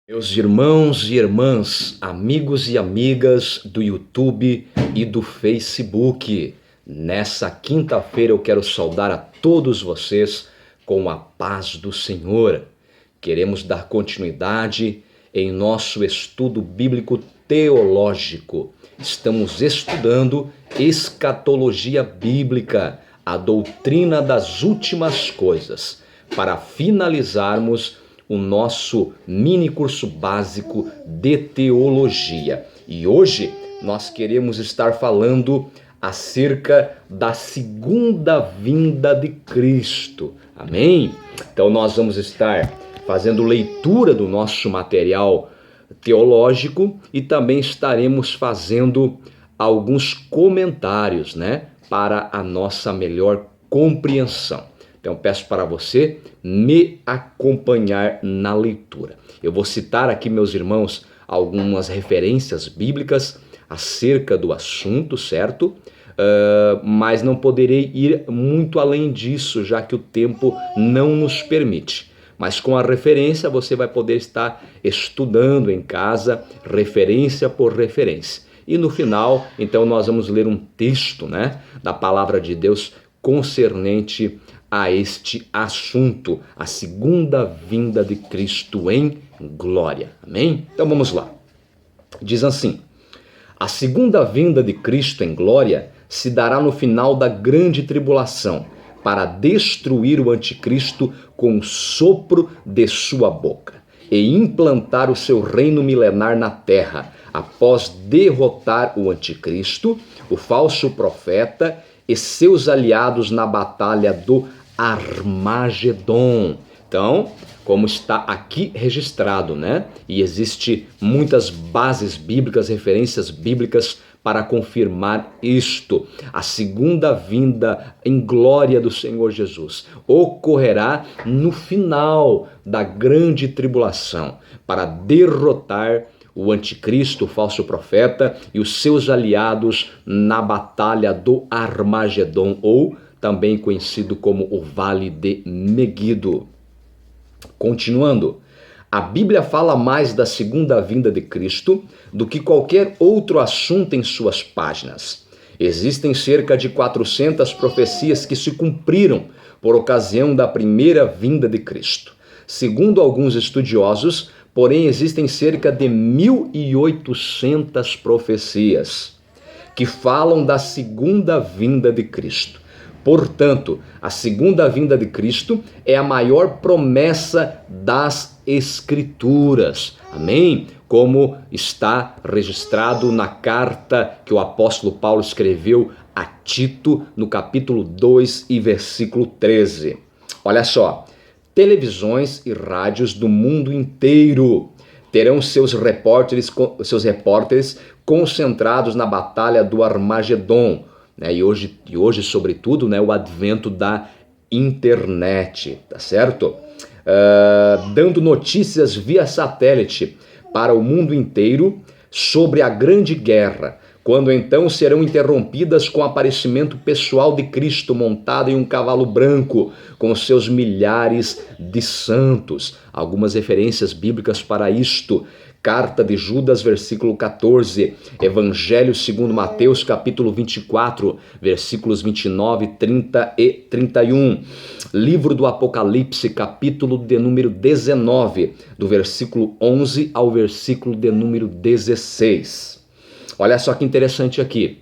Meus irmãos e irmãs, amigos e amigas do YouTube e do Facebook, nessa quinta-feira eu quero saudar a todos vocês com a paz do Senhor. Queremos dar continuidade em nosso estudo bíblico teológico. Estamos estudando escatologia bíblica, a doutrina das últimas coisas, para finalizarmos o nosso mini curso básico de teologia. E hoje nós queremos estar falando acerca da segunda vinda de Cristo. Amém? Então nós vamos estar fazendo leitura do nosso material teológico e também estaremos fazendo alguns comentários, para a nossa melhor compreensão. Então peço para você me acompanhar na leitura. Eu vou citar aqui, meus irmãos, algumas referências bíblicas acerca do assunto, certo? Mas não poderei ir muito além disso, já que o tempo não nos permite. Mas com a referência você vai poder estar estudando em casa, referência por referência. E no final, então, nós vamos ler um texto, da palavra de Deus concernente a este assunto, a segunda vinda de Cristo em glória. Amém? Então vamos lá. Diz assim: a segunda vinda de Cristo em glória se dará no final da grande tribulação, para destruir o anticristo com o sopro de sua boca e implantar o seu reino milenar na terra, após derrotar o anticristo, o falso profeta e seus aliados na batalha do Armagedon. Então, como está aqui registrado, E existe muitas bases bíblicas, referências bíblicas para confirmar isto. A segunda vinda em glória do Senhor Jesus ocorrerá no final da grande tribulação, para derrotar o anticristo, o falso profeta e os seus aliados na batalha do Armagedon, ou também conhecido como o Vale de Meguido. Continuando, a Bíblia fala mais da segunda vinda de Cristo do que qualquer outro assunto em suas páginas. Existem cerca de 400 profecias que se cumpriram por ocasião da primeira vinda de Cristo. Segundo alguns estudiosos, porém, existem cerca de 1.800 profecias que falam da segunda vinda de Cristo. Portanto, a segunda vinda de Cristo é a maior promessa das Escrituras. Amém? Como está registrado na carta que o apóstolo Paulo escreveu a Tito, no capítulo 2 e versículo 13. Olha só, televisões e rádios do mundo inteiro terão seus repórteres concentrados na batalha do Armagedon, e hoje, sobretudo, o advento da internet, tá certo? Dando notícias via satélite para o mundo inteiro sobre a grande guerra, quando então serão interrompidas com o aparecimento pessoal de Cristo montado em um cavalo branco, com seus milhares de santos. Algumas referências bíblicas para isto: Carta de Judas, versículo 14, Evangelho segundo Mateus, capítulo 24, versículos 29, 30 e 31, Livro do Apocalipse, capítulo de número 19, do versículo 11 ao versículo de número 16. Olha só que interessante aqui.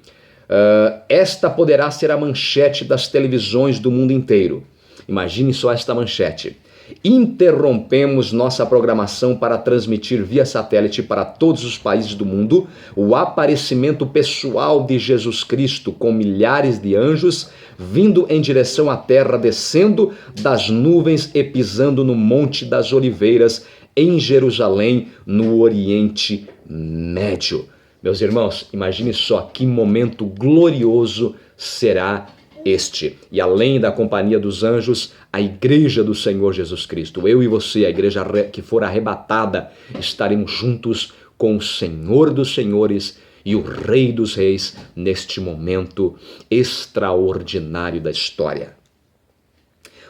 Esta poderá ser a manchete das televisões do mundo inteiro. Imagine só esta manchete: interrompemos nossa programação para transmitir via satélite para todos os países do mundo o aparecimento pessoal de Jesus Cristo com milhares de anjos vindo em direção à terra, descendo das nuvens e pisando no Monte das Oliveiras em Jerusalém, no Oriente Médio. Meus irmãos, imagine só que momento glorioso será este. E além da companhia dos anjos, a igreja do Senhor Jesus Cristo, eu e você, a igreja que for arrebatada, estaremos juntos com o Senhor dos Senhores e o Rei dos Reis neste momento extraordinário da história.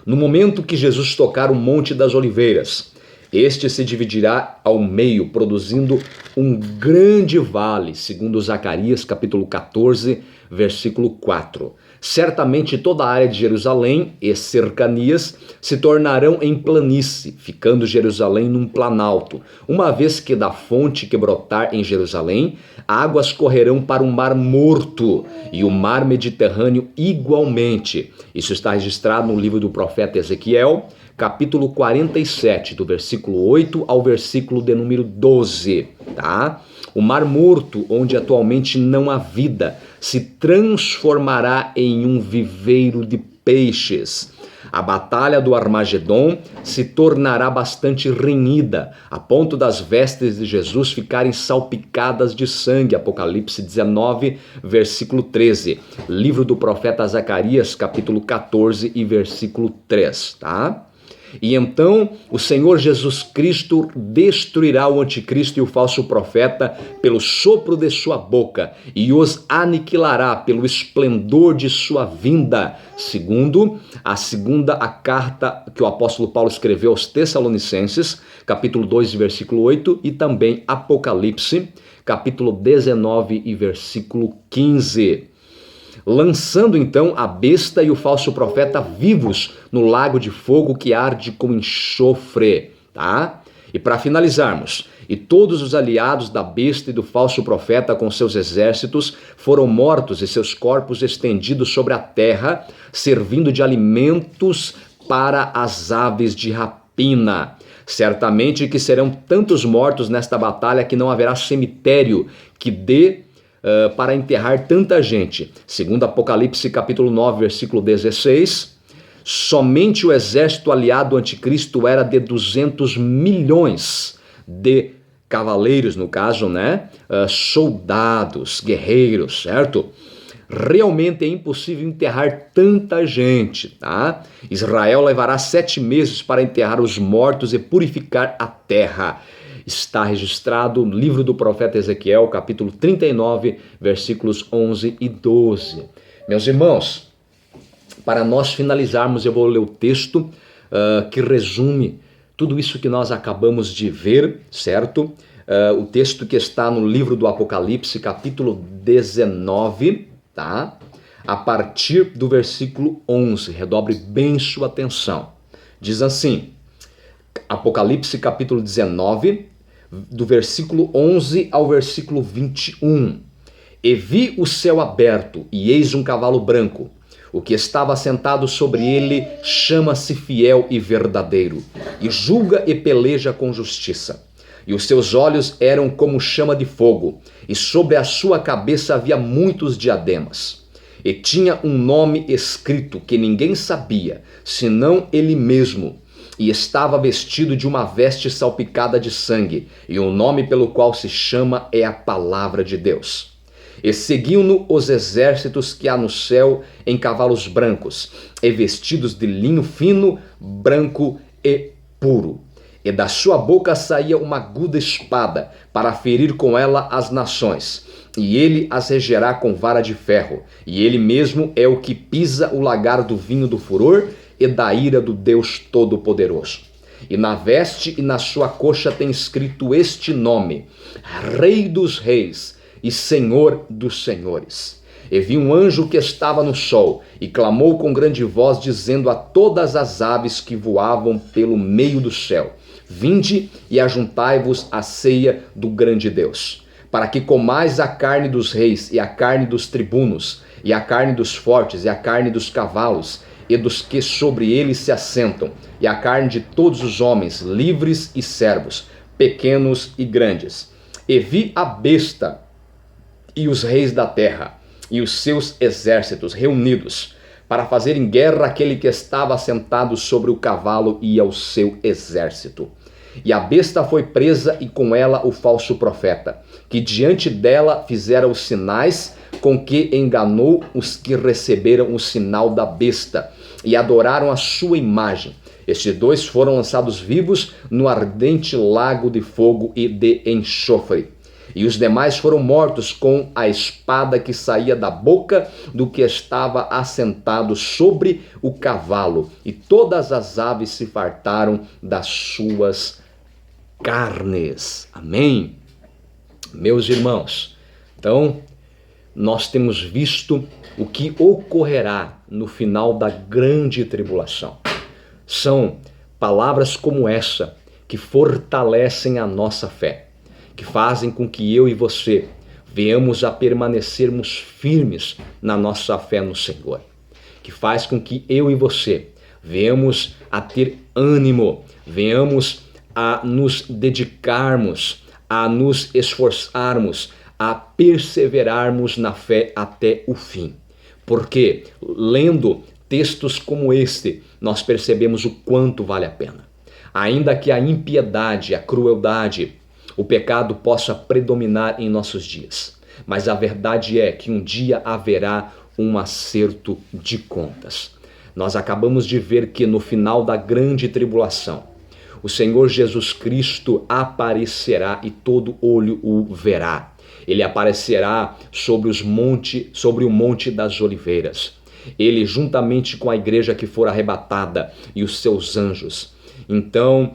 No momento que Jesus tocar o Monte das Oliveiras, Este se dividirá ao meio, produzindo um grande vale, segundo Zacarias capítulo 14, versículo 4. Certamente toda a área de Jerusalém e cercanias se tornarão em planície, ficando Jerusalém num planalto, uma vez que da fonte que brotar em Jerusalém, águas correrão para o mar Morto e o mar Mediterrâneo igualmente. Isso está registrado no livro do profeta Ezequiel, capítulo 47, do versículo 8 ao versículo de número 12, tá? O mar Morto, onde atualmente não há vida, se transformará em um viveiro de peixes. A batalha do Armagedon se tornará bastante renhida, a ponto das vestes de Jesus ficarem salpicadas de sangue. Apocalipse 19, versículo 13. Livro do profeta Zacarias, capítulo 14 e versículo 3, tá? E então o Senhor Jesus Cristo destruirá o anticristo e o falso profeta pelo sopro de sua boca e os aniquilará pelo esplendor de sua vinda. Segundo a carta que o apóstolo Paulo escreveu aos Tessalonicenses, capítulo 2, versículo 8, e também Apocalipse, capítulo 19 e versículo 15. Lançando então a besta e o falso profeta vivos no lago de fogo que arde com enxofre, tá? E para finalizarmos, e todos os aliados da besta e do falso profeta com seus exércitos foram mortos e seus corpos estendidos sobre a terra, servindo de alimentos para as aves de rapina. Certamente que serão tantos mortos nesta batalha que não haverá cemitério que dê para enterrar tanta gente. Segundo Apocalipse capítulo 9, versículo 16, somente o exército aliado ao anticristo era de 200 milhões de cavaleiros, no caso, né? Soldados, guerreiros, certo? Realmente é impossível enterrar tanta gente, tá? Israel levará 7 meses para enterrar os mortos e purificar a terra. Está registrado no livro do profeta Ezequiel, capítulo 39, versículos 11 e 12. Meus irmãos, para nós finalizarmos, eu vou ler o texto que resume tudo isso que nós acabamos de ver, certo? O texto que está no livro do Apocalipse, capítulo 19, tá? A partir do versículo 11. Redobre bem sua atenção. Diz assim, Apocalipse, capítulo 19, do versículo 11 ao versículo 21. E vi o céu aberto, e eis um cavalo branco. O que estava sentado sobre ele chama-se Fiel e Verdadeiro, e julga e peleja com justiça. E os seus olhos eram como chama de fogo, e sobre a sua cabeça havia muitos diademas. E tinha um nome escrito que ninguém sabia, senão ele mesmo. E estava vestido de uma veste salpicada de sangue, e o nome pelo qual se chama é a Palavra de Deus. E seguiam-no os exércitos que há no céu em cavalos brancos, e vestidos de linho fino, branco e puro. E da sua boca saía uma aguda espada, para ferir com ela as nações. E ele as regerá com vara de ferro, e ele mesmo é o que pisa o lagar do vinho do furor e da ira do Deus Todo-Poderoso. E na veste e na sua coxa tem escrito este nome: Rei dos Reis e Senhor dos Senhores. E vi um anjo que estava no sol, e clamou com grande voz, dizendo a todas as aves que voavam pelo meio do céu: Vinde e ajuntai-vos à ceia do grande Deus, para que comais a carne dos reis, e a carne dos tribunos, e a carne dos fortes, e a carne dos cavalos, e dos que sobre eles se assentam, e a carne de todos os homens, livres e servos, pequenos e grandes. E vi a besta e os reis da terra, e os seus exércitos reunidos, para fazerem guerra àquele que estava sentado sobre o cavalo e ao seu exército. E a besta foi presa, e com ela o falso profeta, que diante dela fizera os sinais com que enganou os que receberam o sinal da besta e adoraram a sua imagem. Estes dois foram lançados vivos no ardente lago de fogo e de enxofre. E os demais foram mortos com a espada que saía da boca do que estava assentado sobre o cavalo. E todas as aves se fartaram das suas carnes. Amém? Meus irmãos, então nós temos visto o que ocorrerá no final da grande tribulação. São palavras como essa que fortalecem a nossa fé, que fazem com que eu e você venhamos a permanecermos firmes na nossa fé no Senhor, que faz com que eu e você venhamos a ter ânimo, venhamos a nos dedicarmos, a nos esforçarmos, a perseverarmos na fé até o fim. Porque lendo textos como este, nós percebemos o quanto vale a pena. Ainda que a impiedade, a crueldade, o pecado possa predominar em nossos dias, mas a verdade é que um dia haverá um acerto de contas. Nós acabamos de ver que no final da grande tribulação, o Senhor Jesus Cristo aparecerá e todo olho o verá. Ele aparecerá sobre o Monte das Oliveiras. Ele, juntamente com a igreja que for arrebatada e os seus anjos. Então,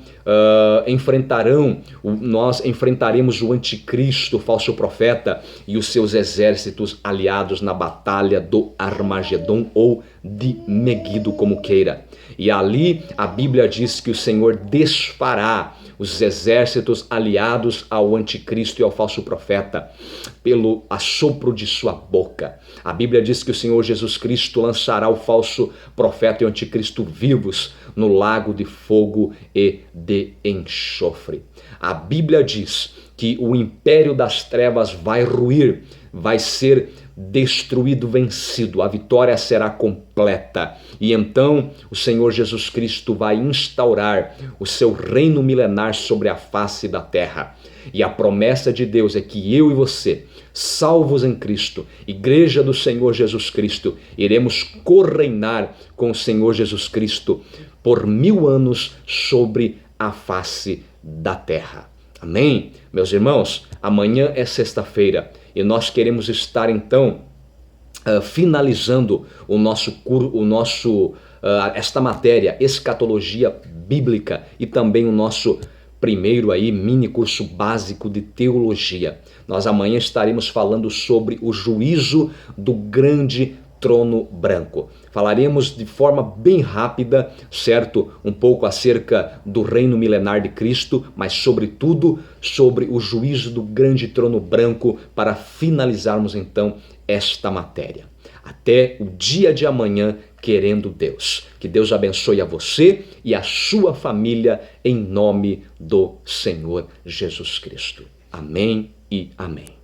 nós enfrentaremos o anticristo, o falso profeta e os seus exércitos aliados na batalha do Armagedon ou de Megido, como queira. E ali a Bíblia diz que o Senhor desfará os exércitos aliados ao anticristo e ao falso profeta pelo assopro de sua boca. A Bíblia diz que o Senhor Jesus Cristo lançará o falso profeta e o anticristo vivos no lago de fogo e de enxofre. A Bíblia diz que o império das trevas vai ruir, vai ser destruído, vencido, a vitória será completa. E então o Senhor Jesus Cristo vai instaurar o seu reino milenar sobre a face da terra. E a promessa de Deus é que eu e você, salvos em Cristo, igreja do Senhor Jesus Cristo, iremos correinar com o Senhor Jesus Cristo por 1000 anos sobre a face da terra. Amém? Meus irmãos, amanhã é sexta-feira e nós queremos estar então finalizando esta matéria, escatologia bíblica, e também o nosso primeiro mini curso básico de teologia. Nós amanhã estaremos falando sobre o juízo do grande trono branco. Falaremos de forma bem rápida, certo? Um pouco acerca do reino milenar de Cristo, mas sobretudo sobre o juízo do grande trono branco, para finalizarmos então esta matéria. Até o dia de amanhã, querendo Deus. Que Deus abençoe a você e a sua família em nome do Senhor Jesus Cristo. Amém e amém.